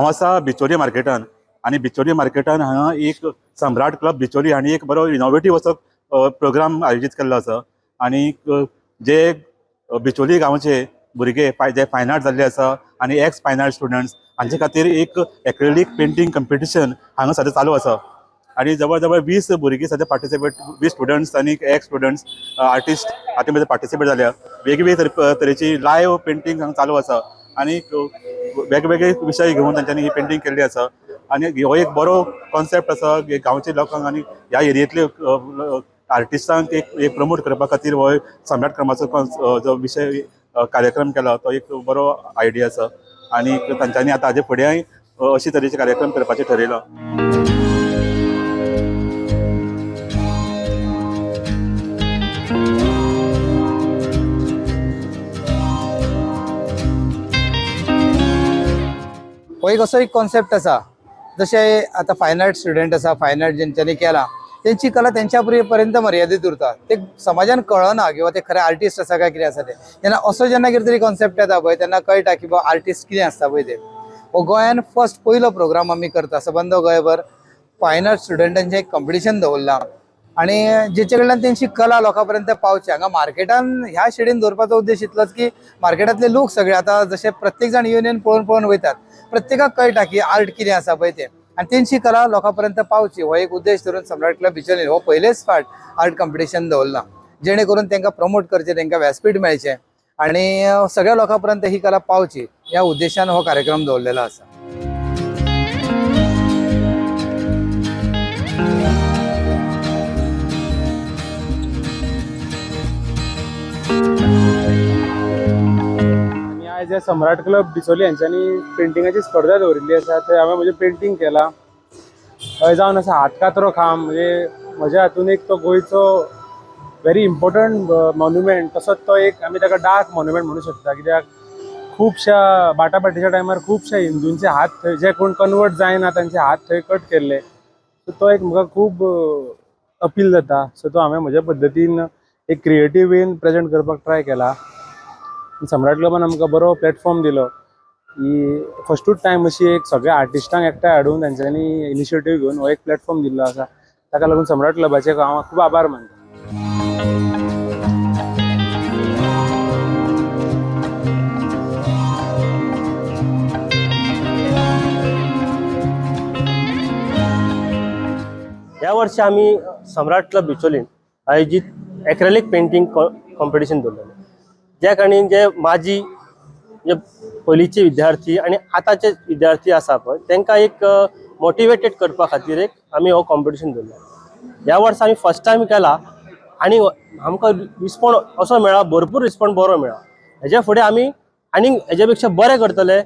हांव आसा बिचोली मार्केटान आनी बिचोली मार्केटान हांगा एक सम्राट क्लब बिचोली हांणी एक बरो इनोवेटीव असो प्रोग्राम आयोजीत केल्लो आसा आनी जे बिचोली गांवचे भुरगे जे फायन आर्ट जाल्ले आसा आनी एक्स फायन आर्ट स्टुडंट्स हांचे खातीर एक एक्रेलीक पेंटिंग कंपिटिशन हांगा सद्या चालू आसा आनी जवळ जवळ 20 भुरगीं सद्या पार्टिसिपेट 20 स्टुडंट्स आनी एक्स स्टुडंट्स आर्टिस्ट हातूंत भितर पार्टिसिपेट जाल्या वेगवेगळे तरेची लायव्ह पेंटिंग हांगा चालू आसा आनी वेगवेगळे विशय घेवन तांच्यांनी ही पेंटिंग केल्ली आसा आनी हो एक बरो कॉन्सेप्ट आसा गांवच्या लोकांक आनी ह्या एरियेंतले आर्टिस्टांक एक प्रमोट करपा खातीर हो सम्राट क्रमाचो जो विशय कार्यक्रम केला तो एक बरो आयडिया आसा आनी तांच्यांनी आतां हाजे फुडेंय अशे तरेचे कार्यक्रम करपाचें ठरयलां. हो एक असो एक कॉन्सेप्ट आसा जशे आता फायन आर्ट स्टुडंट आसा फायन आर्ट जेंच्यांनी केला त्यांची कला त्यांच्या पर्यंत मर्यादित उरता ते समाजान कळना किंवा ते खरे आर्टिस्ट आसा काय कितें आसा ते जेन्ना असो जेन्ना कितें तरी कॉन्सेप्ट येता पळय तेन्ना कळटा की बाबा आर्टिस्ट कितें आसता पळय ते हो गोंयान फर्स्ट पयलो प्रोग्राम आमी करता सबंद गोंयभर फायन आर्ट स्टुडंटांचें एक कॉम्पिटिशन दवरलां आणि जेचे कडल्यान तेंची कला लोकांपर्यंत पावची हांगा मार्केटान ह्या शेडीन दवरपाचो उद्देश इतलोच की मार्केटांतले लोक सगळे आता जशे प्रत्येक जाण युनियन पळोवन वयतात प्रत्येकाक कळटा की आर्ट कितें आसा पळय ते आणि तेंची कला लोकांपर्यंत पावची हो एक उद्देश धरून सम्राट क्लब बिचोली हो पयलेच फावट आर्ट कॉम्पिटिशन दवरला जेणे करून तांकां प्रमोट करचें तांकां व्यासपीठ मेळचें आणि सगळ्या लोकांपर्यंत ही कला पावची ह्या उद्देशान हो कार्यक्रम दवरलेलो आसा. जे सम्राट क्लब बिचोली यांच्यानी पेंटिंगाची स्पर्धा दवरिल्ली आसा थंय हांवें म्हजें पेंटिंग केलां. थंय जावन आसा हातकात्रो खांब म्हणजे म्हज्या हातून एक तो गोंयचो व्हेरी इम्पॉर्टंट मॉन्युमेंट तसोच तो एक आमी ताका डार्क मॉन्युमेंट म्हणू शकता कित्याक खुबश्या बाटाबाटीच्या टायमार खुबश्या हिंदूंचे हात थंय जे कोण कन्वर्ट जायना तांचे हात थंय कट केल्ले सो तो एक म्हाका खूब अपील जाता सो तो हांवें म्हज्या पद्दतीन एक क्रिएटीव वेन प्रेजेंट करपाक ट्राय केला. सम्राट क्लबान आमकां बरो प्लॅटफॉर्म दिलो की फस्टूच टायम अशी एक सगळ्या आर्टिस्टांक एकठांय हाडून तांच्यांनी इनिशिएटीव घेवन हो एक प्लॅटफॉर्म दिल्लो आसा ताका लागून सम्राट क्लबाचे हांव खूब आभार मानता. या वर्षी आम्ही सम्राट क्लब बिचोलीन आयोजित एक्रेलिक पेंटिंग कॉम्पिटिशन दवरलेलें ज्या कारणान जे माझी जे पयलींचे विद्यार्थी आणि आतांचे विद्यार्थी आसा पळय तांकां एक मोटिवेटेड करपा खातीर एक आमी हो कॉम्पिटिशन दवरलो. ह्या वर्सा आमी फर्स्ट टायम केला आनी आमकां रिस्पॉन्स असो मेळ्ळा भरपूर रिस्पॉन्स बरो मेळ्ळा. हेज्या फुडें आमी आनीक हेज्या पेक्षा बरें करतले.